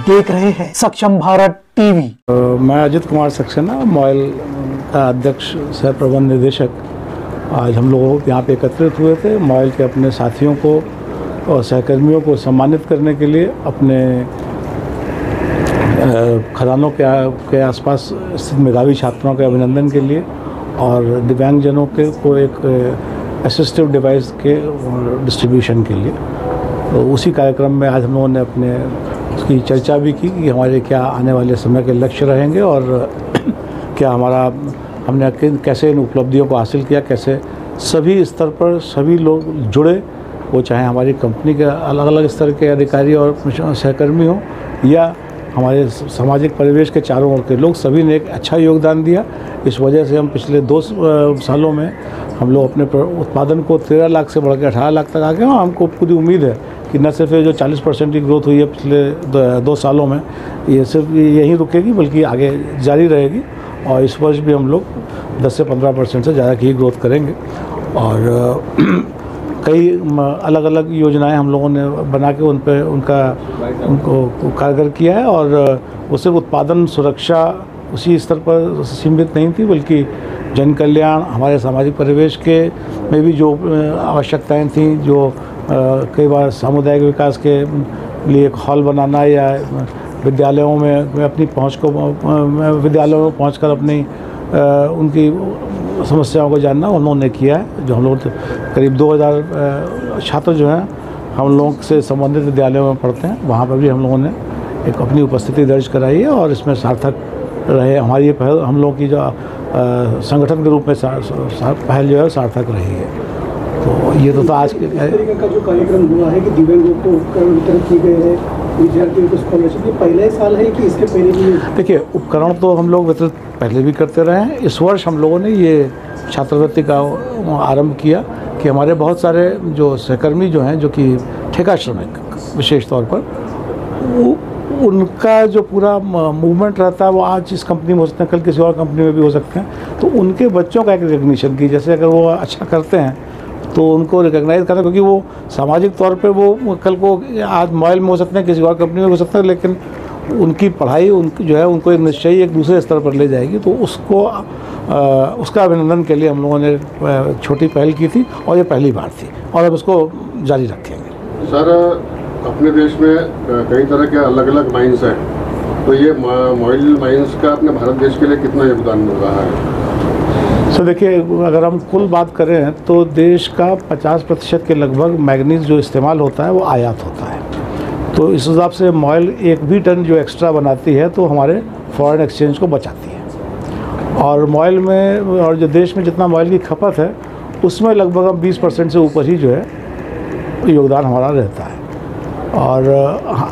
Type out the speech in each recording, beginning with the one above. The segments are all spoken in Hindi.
देख रहे हैं सक्षम भारत टीवी। मैं अजित कुमार सक्सेना, मॉयल का अध्यक्ष सह प्रबंध निदेशक। आज हम लोग यहाँ पे एकत्रित हुए थे मॉयल के अपने साथियों को और सहकर्मियों को सम्मानित करने के लिए, अपने खदानों के आसपास स्थित मेधावी छात्रों के अभिनंदन के लिए और दिव्यांगजनों के को एक असिस्टिव डिवाइस के डिस्ट्रीब्यूशन के लिए। तो उसी कार्यक्रम में आज हम लोगों ने अपने उसकी चर्चा भी की कि हमारे क्या आने वाले समय के लक्ष्य रहेंगे और क्या हमने कैसे इन उपलब्धियों को हासिल किया, कैसे सभी स्तर पर सभी लोग जुड़े, वो चाहे हमारी कंपनी के अलग अलग स्तर के अधिकारी और सहकर्मी हों या हमारे सामाजिक परिवेश के चारों ओर के लोग, सभी ने एक अच्छा योगदान दिया। इस वजह से हम पिछले 2 सालों में हम लोग अपने उत्पादन को 13 लाख से बढ़ के 18 लाख तक आ गए और हमको पूरी उम्मीद है कि न सिर्फ जो 40% की ग्रोथ हुई है पिछले 2 सालों में, ये सिर्फ यहीं रुकेगी बल्कि आगे जारी रहेगी और इस वर्ष भी हम लोग 10 से 15% से ज़्यादा की ग्रोथ करेंगे। और कई अलग अलग योजनाएं हम लोगों ने बना के उनको कारगर किया है और वो सिर्फ उत्पादन सुरक्षा उसी स्तर पर सीमित नहीं थी, बल्कि जन कल्याण, हमारे सामाजिक परिवेश के में भी जो आवश्यकताएं थीं, जो कई बार सामुदायिक विकास के लिए एक हॉल बनाना या विद्यालयों में अपनी पहुंच को विद्यालयों में पहुंचकर अपनी उनकी समस्याओं को जानना उन्होंने किया है। जो हम लोग करीब 2000 छात्र जो हैं हम लोग से संबंधित विद्यालयों में पढ़ते हैं, वहाँ पर भी हम लोगों ने एक अपनी उपस्थिति दर्ज कराई है और इसमें सार्थक रहे हमारी ये पहल, हम लोगों की जो संगठन के रूप में पहल जो है सार्थक रही है। तो ये तो आज के तरीके का जो कार्यक्रम हुआ है कि दिव्यांगों को उपकरण वितरण किए गए हैं, विद्यार्थियों को स्कॉलरशिप, ये पहला ही साल है कि इसके पहले भी? देखिए, उपकरण तो हम लोग वितरित पहले भी करते रहे हैं। इस वर्ष हम लोगों ने ये छात्रवृत्ति का आरंभ किया कि हमारे बहुत सारे जो सहकर्मी जो हैं, जो कि ठेका श्रमिक विशेष तौर पर, उनका जो पूरा मूवमेंट रहता है वो आज इस कंपनी में हो सकते हैं, कल किसी और कंपनी में भी हो सकते हैं। तो उनके बच्चों का एक रिकग्निशन की, जैसे अगर वो अच्छा करते हैं तो उनको रिकग्नाइज करना, क्योंकि वो सामाजिक तौर पे वो कल को आज मॉयल में हो सकते हैं, किसी और कंपनी में हो सकते हैं, लेकिन उनकी पढ़ाई उनकी जो है उनको एक निश्चय एक दूसरे स्तर पर ले जाएगी। तो उसका अभिनंदन के लिए हम लोगों ने छोटी पहल की थी और ये पहली बार थी और अब इसको जारी रखेंगे। सर, अपने देश में कई तरह के अलग अलग माइंस हैं, तो ये मॉयल माइंस का अपने भारत देश के लिए कितना योगदान मिल रहा है? सर देखिए, अगर हम कुल बात करें तो देश का 50% के लगभग मैग्नीज जो इस्तेमाल होता है वो आयात होता है। तो इस हिसाब से मॉयल एक भी टन जो एक्स्ट्रा बनाती है तो हमारे फॉरेन एक्सचेंज को बचाती है। और मॉयल में और जो देश में जितना मॉयल की खपत है उसमें लगभग हम 20% से ऊपर ही जो है योगदान हमारा रहता है। और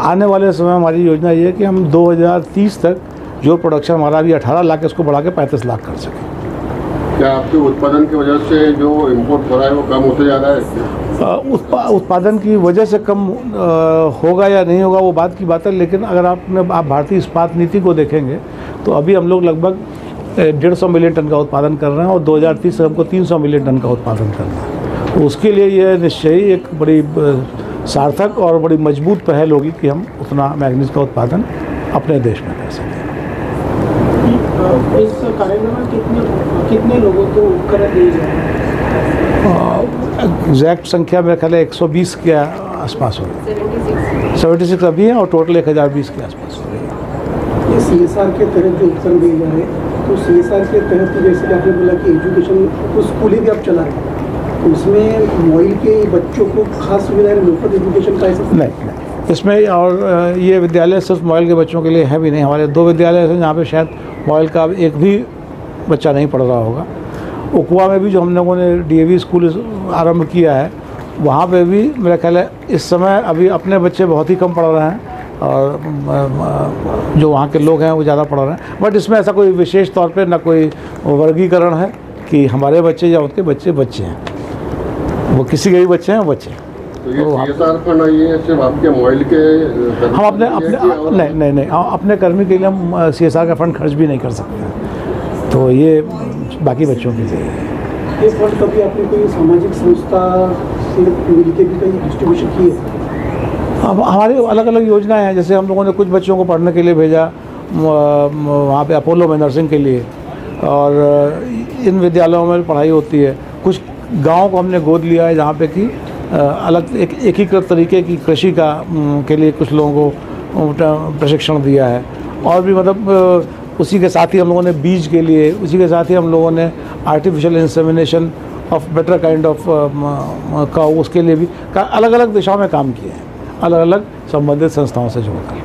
आने वाले समय हमारी योजना ये है कि हम 2030 तक जो प्रोडक्शन हमारा अभी 18 लाख है उसको बढ़ा के 35 लाख कर सकें। क्या आपके उत्पादन की वजह से जो इम्पोर्ट हो रहा है वो कम होते जा रहा है? उत्पादन की वजह से कम होगा या नहीं होगा वो बात की बात है, लेकिन अगर आप भारतीय इस्पात नीति को देखेंगे तो अभी हम लोग लगभग 150 मिलियन टन का उत्पादन कर रहे हैं और 2030 से हमको 300 मिलियन टन का उत्पादन करना है। तो उसके लिए यह निश्चय ही एक बड़ी सार्थक और बड़ी मजबूत पहल होगी कि हम उतना मैग्नीज का उत्पादन अपने देश में कर सकें। इस कार्यक्रम में कितने लोगों को उपकरण दिए जाएंगे? एग्जैक्ट संख्या मेरे ख्याल है 120 के आसपास हो गई, 76 अभी है और टोटल 1020 के आसपास हो गई। ये CSR के तहत जो उपकरण दिए जा रहे हैं, तो CSR के तहत जैसे कि आपने बोला कि एजुकेशन तो स्कूलें भी आप चला रहे हैं, तो उसमें मॉयल के बच्चों को खास सुविधाएं, मुफ्त एजुकेशन का ऐसा नहीं इसमें। और ये विद्यालय सिर्फ मॉयल के बच्चों के लिए है भी नहीं, हमारे 2 विद्यालय हैं जहाँ पे शायद मॉयल का एक भी बच्चा नहीं पढ़ रहा होगा। उकवा में भी जो हम लोगों ने DAV स्कूल आरंभ किया है, वहाँ पे भी मेरा ख्याल है इस समय अभी अपने बच्चे बहुत ही कम पढ़ रहे हैं और जो वहाँ के लोग हैं वो ज़्यादा पढ़ रहे हैं। बट इसमें ऐसा कोई विशेष तौर पे ना कोई वर्गीकरण है कि हमारे बच्चे या उनके बच्चे हैं, वो किसी के भी बच्चे हैं बच्चे। तो ये CSR फंड ये सिर्फ आपके मॉयल के हम अपने नहीं अपने कर्मी के लिए हम CSR का फंड खर्च भी नहीं कर सकते, तो ये बाकी बच्चों के लिए। ये फंड कभी आपने कोई सामाजिक संस्था से मिल के भी कहीं डिस्ट्रीब्यूशन की है? अब हमारी अलग अलग योजनाएं हैं। जैसे हम लोगों ने कुछ बच्चों को पढ़ने के लिए भेजा वहाँ पे अपोलो में नर्सिंग के लिए, और इन विद्यालयों में पढ़ाई होती है। कुछ गाँव को हमने गोद लिया है जहाँ पे कि अलग एकीकृत तरीके की कृषि का के लिए कुछ लोगों को प्रशिक्षण दिया है। और भी मतलब उसी के साथ ही हम लोगों ने बीज के लिए, उसी के साथ ही हम लोगों ने artificial insemination of better kind of का उसके लिए भी अलग अलग दिशाओं में काम किए हैं, अलग अलग संबंधित संस्थाओं से जोड़कर।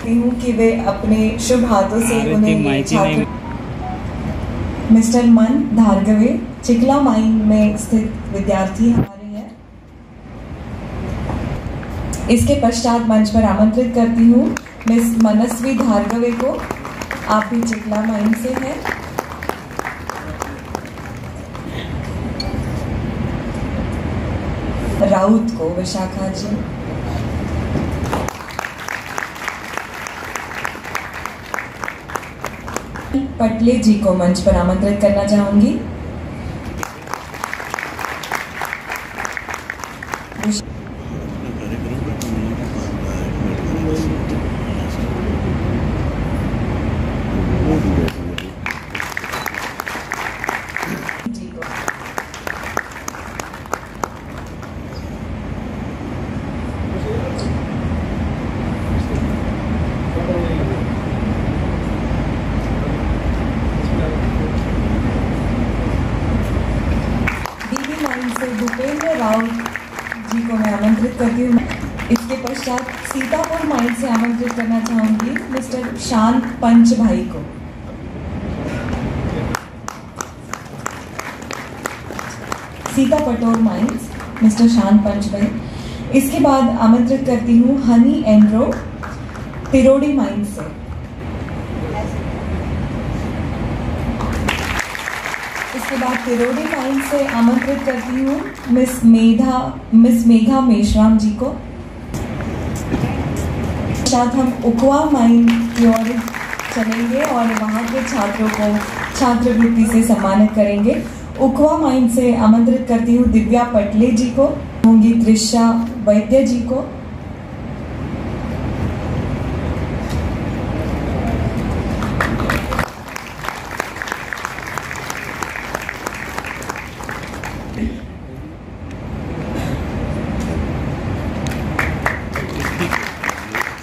हूँ कि वे अपने शुभ हाथों से उन्हें छात्र मिस्टर मन धारगवे चिकला माइन में स्थित विद्यार्थी हमारे हैं। इसके पश्चात मंच पर आमंत्रित करती हूँ मिस मनस्वी धारगवे को, आप भी चिकला माइन से हैं। राउत को विशाखा जी, पटले जी को मंच पर आमंत्रित करना चाहूंगी। भूपेंद्र राउत जी को मैं आमंत्रित करती हूँ। इसके पश्चात सीतापुर माइन से आमंत्रित करना चाहूंगी मिस्टर शांत पंच भाई को। सीतापटोर माइंस मिस्टर शांत पंच भाई। इसके बाद आमंत्रित करती हूँ हनी एंड्रो तिरोड़ी माइन से। इसके बाद तिरोड़ी माइन से आमंत्रित करती हूँ मिस मेघा मेश्राम जी को। साथ हम उकवा माइन की ओर चलेंगे और वहाँ के छात्रों को छात्रवृत्ति से सम्मानित करेंगे। उकवा माइन से आमंत्रित करती हूँ दिव्या पटले जी को, होंगी त्रिशा वैद्य जी को।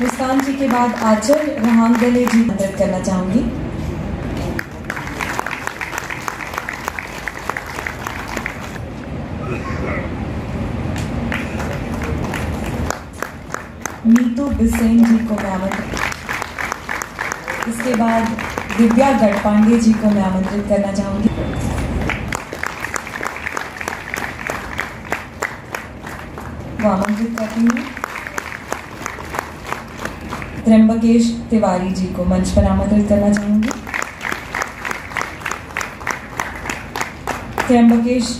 मुस्कान जी के बाद आचल रहांगले जी आमंत्रित करना चाहूंगी। नीतू बिसेन जी को मैं आमंत्रित, इसके बाद दिव्या गढ़पांडे जी को मैं आमंत्रित करना चाहूंगी। वो आमंत्रित करती हूँ। त्र्यंबकेश तिवारी जी को मंच पर आमंत्रित करना चाहूंगी। त्र्यंबकेश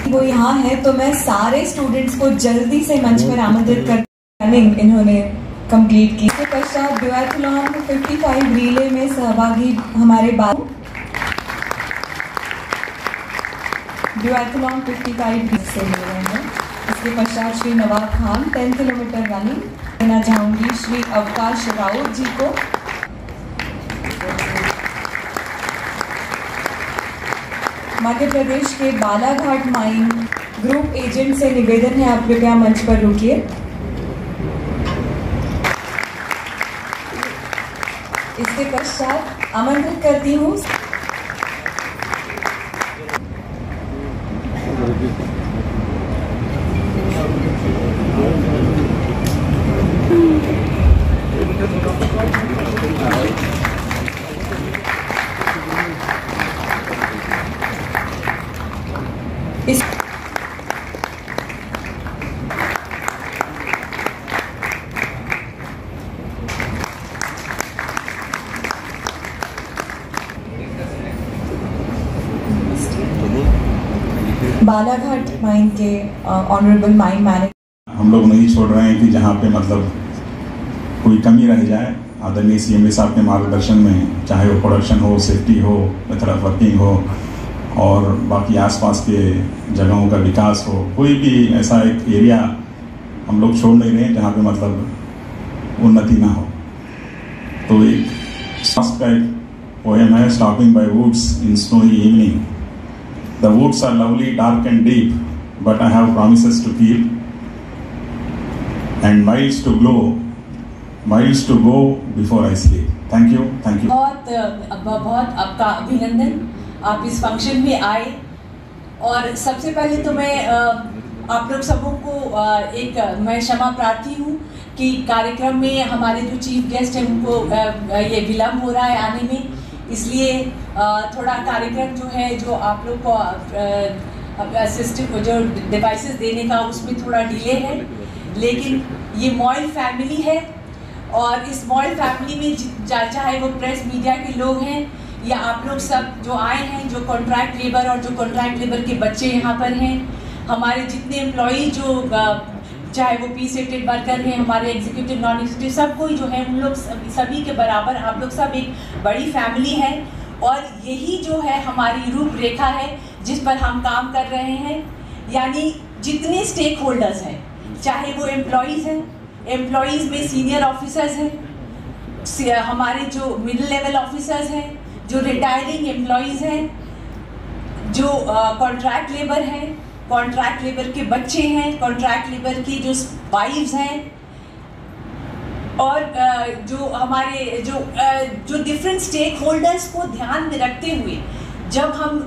वो यहाँ है, तो मैं सारे स्टूडेंट्स को जल्दी से मंच पर आमंत्रित कर रनिंग इन्होंने कंप्लीट की। इसके पश्चात ड्यूएथलॉन 55 रिले में सहभागी हमारे ड्यूएथलॉन 55 से मिल रहे हैं। इसके पश्चात श्री नवाब खान 10 किलोमीटर रनिंग देना चाहूंगी श्री अवकाश राउत जी को। मध्य प्रदेश के बालाघाट माइन ग्रुप एजेंट से निवेदन है, आप कृपया मंच पर रुकिए। इसके पश्चात आमंत्रित करती हूँ बालाघाट माइन के ऑनरेबल माइन मैनेजर। हम लोग नहीं छोड़ रहे हैं कि जहाँ पे मतलब कोई कमी रह जाए, आदरणीय CMD साहब के मार्गदर्शन में, चाहे वो प्रोडक्शन हो, सेफ्टी हो, मेथड ऑफ वर्किंग हो और बाकी आसपास के जगहों का विकास हो, कोई भी ऐसा एक एरिया हम लोग छोड़ नहीं रहे हैं जहाँ पे मतलब उन्नति ना हो। तो एक शास्त्र का एक पोएम है, stopping by woods in snowy evening, the woods are lovely dark and deep but I have promises to keep and miles to glow, miles to go before I sleep. Thank you, thank you. बहुत आपका अभिनंदन, आप इस फंक्शन में आए। और सबसे पहले तो मैं आप लोग सबों को मैं क्षमा प्रार्थी हूँ कि कार्यक्रम में हमारे जो चीफ गेस्ट हैं उनको ये विलम्ब हो रहा है आने में, इसलिए थोड़ा कार्यक्रम जो है जो आप लोग को सिस्टम जो डिवाइसेस देने का उसमें थोड़ा डिले है। लेकिन ये मॉयल फैमिली है और इस मॉयल फैमिली में चाहे वो प्रेस मीडिया के लोग हैं या आप लोग सब जो आए हैं, जो कॉन्ट्रैक्ट लेबर और जो कॉन्ट्रैक्ट लेबर के बच्चे यहाँ पर हैं, हमारे जितने एम्प्लॉई जो चाहे वो पी सेटेड वर्कर हैं, हमारे एग्जीक्यूटिव नॉन एग्जीक्यूटिव सब कोई जो है उन लोग सभी के बराबर आप लोग सब एक बड़ी फैमिली है। और यही जो है हमारी रूपरेखा है जिस पर हम काम कर रहे हैं, यानी जितने स्टेक होल्डर्स हैं, चाहे वो एम्प्लॉयज़ हैं, एम्प्लॉयज़ में सीनियर ऑफिसर्स हैं, हमारे जो मिडिल लेवल ऑफिसर्स हैं, जो रिटायरिंग एम्प्लॉयज़ हैं, जो कॉन्ट्रैक्ट लेबर हैं, कॉन्ट्रैक्ट लेबर के बच्चे हैं, कॉन्ट्रैक्ट लेबर की जो वाइफ्स हैं और जो हमारे जो डिफरेंट स्टेक होल्डर्स को ध्यान में रखते हुए जब हम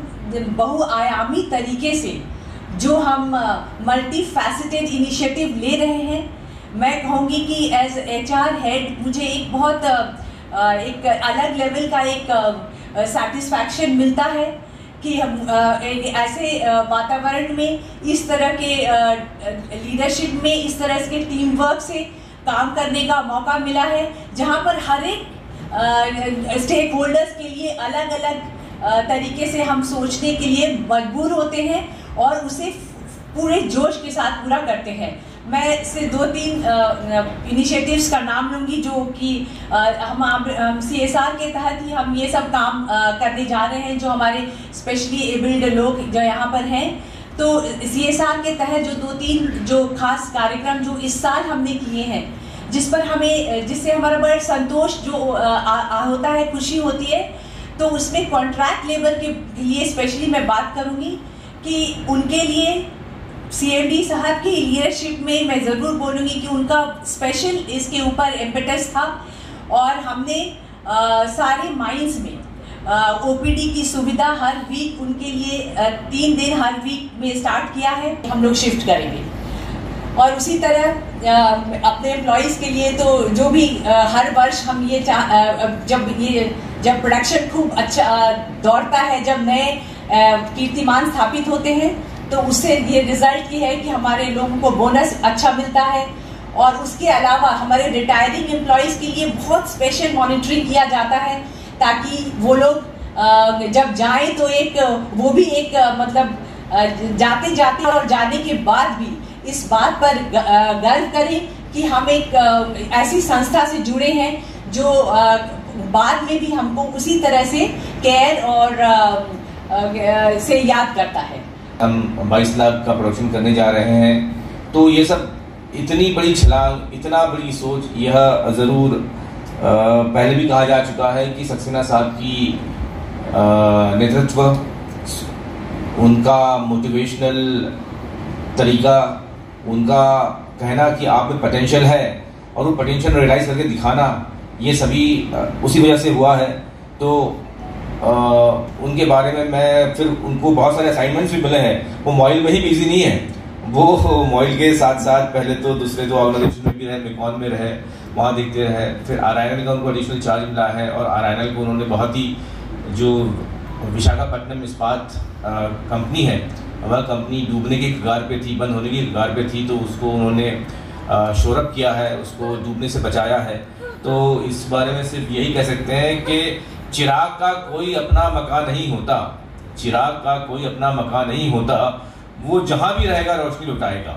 बहुआयामी तरीके से जो हम मल्टी फैसेटेड इनिशिएटिव ले रहे हैं, मैं कहूँगी कि एज HR हेड मुझे एक बहुत एक अलग लेवल का एक सेटिस्फैक्शन मिलता है कि हम एक ऐसे वातावरण में इस तरह के लीडरशिप में इस तरह के टीम वर्क से काम करने का मौका मिला है, जहाँ पर हर एक स्टेक होल्डर्स के लिए अलग अलग तरीके से हम सोचने के लिए मजबूर होते हैं और उसे पूरे जोश के साथ पूरा करते हैं। मैं से 2-3 इनिशिएटिव्स का नाम लूँगी जो कि हम CSR के तहत ही हम ये सब काम करने जा रहे हैं, जो हमारे स्पेशली एबल्ड लोग जो यहाँ पर हैं। तो CSR के तहत जो 2-3 जो खास कार्यक्रम जो इस साल हमने किए हैं, जिस पर हमें जिससे हमारा बड़ा संतोष जो होता है, खुशी होती है, तो उसमें कॉन्ट्रैक्ट लेबर के लिए स्पेशली मैं बात करूँगी कि उनके लिए CMD साहब की लीडरशिप में मैं ज़रूर बोलूँगी कि उनका स्पेशल इसके ऊपर इम्पेटस था और हमने सारे माइंस में OPD की सुविधा हर वीक उनके लिए 3 दिन हर वीक में स्टार्ट किया है, हम लोग शिफ्ट करेंगे। और उसी तरह अपने एम्प्लॉयज़ के लिए तो जो भी हर वर्ष हम ये जब प्रोडक्शन खूब अच्छा दौड़ता है, जब नए कीर्तिमान स्थापित होते हैं, तो उससे ये रिजल्ट ये है कि हमारे लोगों को बोनस अच्छा मिलता है। और उसके अलावा हमारे रिटायरिंग एम्प्लॉयज़ के लिए बहुत स्पेशल मॉनिटरिंग किया जाता है, ताकि वो लोग जब जाएं तो वो भी एक मतलब जाते जाते और जाने के बाद भी इस बात पर गर्व करें कि हम एक ऐसी संस्था से जुड़े हैं जो बाद में भी हमको उसी तरह से केयर और से याद करता है। हम 22 लाख का प्रोडक्शन करने जा रहे हैं, तो ये सब इतनी बड़ी छलांग, इतना बड़ी सोच, यह ज़रूर पहले भी कहा जा चुका है कि सक्सेना साहब की नेतृत्व, उनका मोटिवेशनल तरीका, उनका कहना कि आप में पोटेंशियल है और वो पोटेंशियल रियलाइज करके दिखाना, ये सभी उसी वजह से हुआ है। तो उनके बारे में मैं फिर उनको बहुत सारे असाइनमेंट्स भी मिले हैं। वो मॉइल में ही बिजी नहीं है, वो मॉइल के साथ साथ पहले तो दूसरे 2 ऑर्गेनाइजेशन में भी रहे, मेकॉन में रहे, वहाँ देखते रहे, फिर RINL का उनको एडिशनल चार्ज मिला है और RINL को उन्होंने बहुत ही जो विशाखापट्टनम इस्पात कंपनी है, वह कंपनी डूबने के कगार पे थी, बंद होने की कगार पे थी, तो उसको उन्होंने शोरअप किया है, उसको डूबने से बचाया है। तो इस बारे में सिर्फ यही कह सकते हैं कि चिराग का कोई अपना मकान नहीं होता, चिराग का कोई अपना मकान नहीं होता, वो जहां भी रहेगा रोशनी लुटाएगा।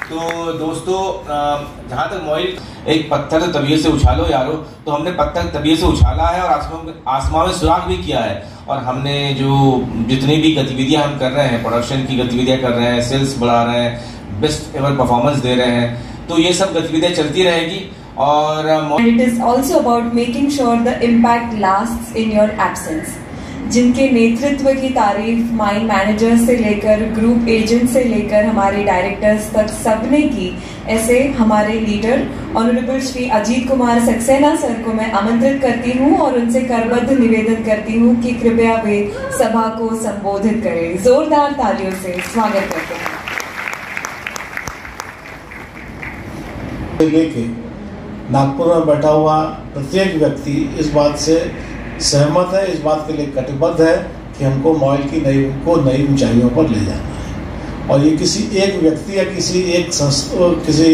तो दोस्तों, जहाँ तक मॉइल, एक पत्थर तबीयत से उछालो यारो, तो हमने पत्थर तबीयत से उछाला है और आसमान में सुराग भी किया है। और हमने जो जितनी भी गतिविधियां हम कर रहे हैं, प्रोडक्शन की गतिविधियां कर रहे हैं, सेल्स बढ़ा रहे हैं, बेस्ट एवर परफॉर्मेंस दे रहे हैं, तो ये सब गतिविधियां चलती रहेगी। और it is also about making sure the impact lasts in your absence, जिनके नेतृत्व की तारीफ माइन मैनेजर से लेकर ग्रुप एजेंट से लेकर हमारे डायरेक्टर्स तक सबने की। ऐसे हमारे leader honourable Shri Ajit Kumar Saxena sir को मैं आमंत्रित करती हूं और उनसे करबद्ध निवेदन करती हूं कि कृपया वे सभा को संबोधित करें। जोरदार तालियों से स्वागत करते हैं। लेके नागपुर में बैठा हुआ प्रत्येक व्यक्ति इस बात से सहमत है, इस बात के लिए कटिबद्ध है कि हमको मॉइल की नई ऊंचाइयों पर ले जाना है। और ये किसी एक व्यक्ति या किसी एक किसी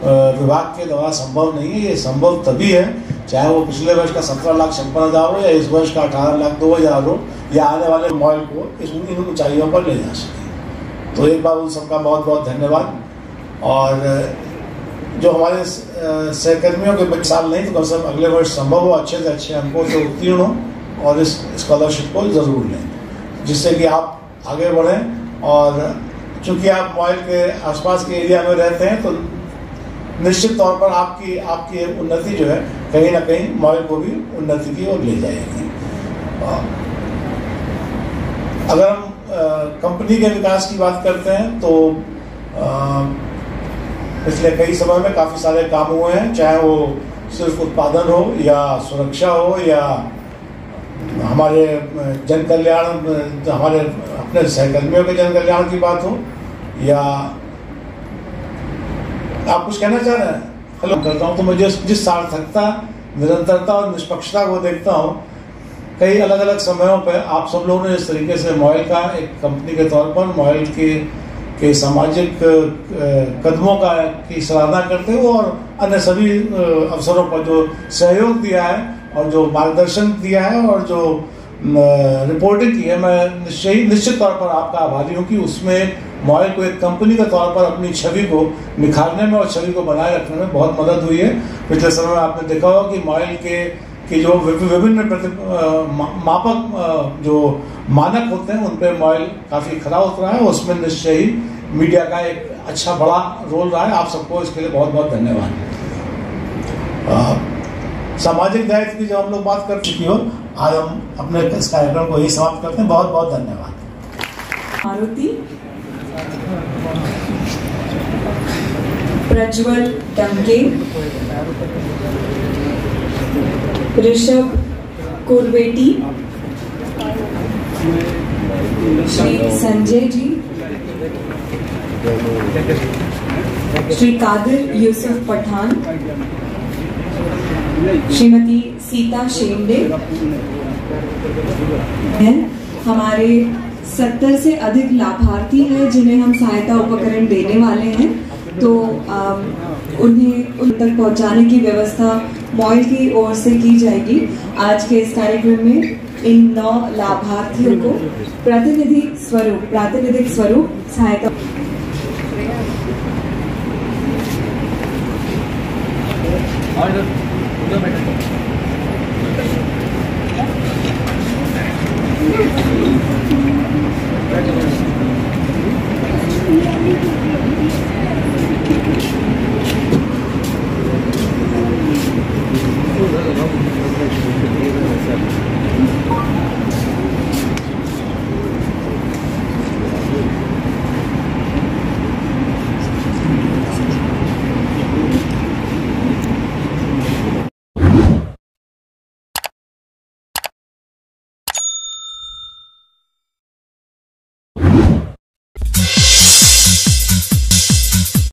विभाग के द्वारा संभव नहीं है। ये संभव तभी है चाहे वो पिछले वर्ष का 17,56,000 हो या इस वर्ष का 18,02,000 हो, या आने वाले मॉइल को इन ऊंचाइयों पर ले जा सके। तो एक बार उन सबका बहुत बहुत धन्यवाद। और जो हमारे सहकर्मियों के साल नहीं तो कम से कम अगले वर्ष संभव हो अच्छे से अच्छे अंकों से उत्तीर्ण हो और इस स्कॉलरशिप को जरूर लें, जिससे कि आप आगे बढ़ें। और चूंकि आप मॉइल के आसपास के एरिया में रहते हैं तो निश्चित तौर पर आपकी उन्नति जो है कहीं ना कहीं मॉइल को भी उन्नति की ओर ले जाएगी। अगर हम कंपनी के विकास की बात करते हैं तो पिछले कई समय में काफ़ी सारे काम हुए हैं, चाहे वो सिर्फ उत्पादन हो या सुरक्षा हो या हमारे जन कल्याण, हमारे अपने सहकर्मियों के जन कल्याण की बात हो, या आप कुछ कहना चाह रहे हैं? हेलो करता हूँ तो मुझे जिस सार्थकता, निरंतरता और निष्पक्षता को देखता हूँ कई अलग अलग समयों पर आप सब लोगों ने इस तरीके से मॉइल का एक कंपनी के तौर पर मॉइल के सामाजिक कदमों की सराहना करते हुए और अन्य सभी अवसरों पर जो सहयोग दिया है और जो मार्गदर्शन दिया है और जो रिपोर्टिंग की है, मैं निश्चित तौर पर आपका आभारी हूँ कि उसमें मॉइल को एक कंपनी के तौर पर अपनी छवि को निखारने में और छवि को बनाए रखने में बहुत मदद हुई है। पिछले समय में आपने देखा होगा कि मॉइल के जो विभिन्न मापक जो मानक होते हैं उन पर मॉइल काफ़ी खरा उतरा है। उसमें निश्चय ही मीडिया का एक अच्छा बड़ा रोल रहा है। आप सबको इसके लिए बहुत बहुत धन्यवाद। सामाजिक दायित्व की जब हम लोग बात कर चुकी हो, आज हम अपने इस कार्यक्रम को यही समाप्त करते हैं। बहुत बहुत धन्यवाद। मारुति, प्रज्वल डंके, ऋषभ कुरवेटी, श्री संजय जी, श्री कादिर यूसुफ पठान, श्रीमती सीता शेंडे हैं। हमारे 70 से अधिक लाभार्थी हैं जिन्हें हम सहायता उपकरण देने वाले हैं, तो उन्हें उन तक पहुंचाने की व्यवस्था मॉइल की ओर से की जाएगी। आज के इस कार्यक्रम में इन 9 लाभार्थियों को प्रातिनिधिक स्वरूप सहायता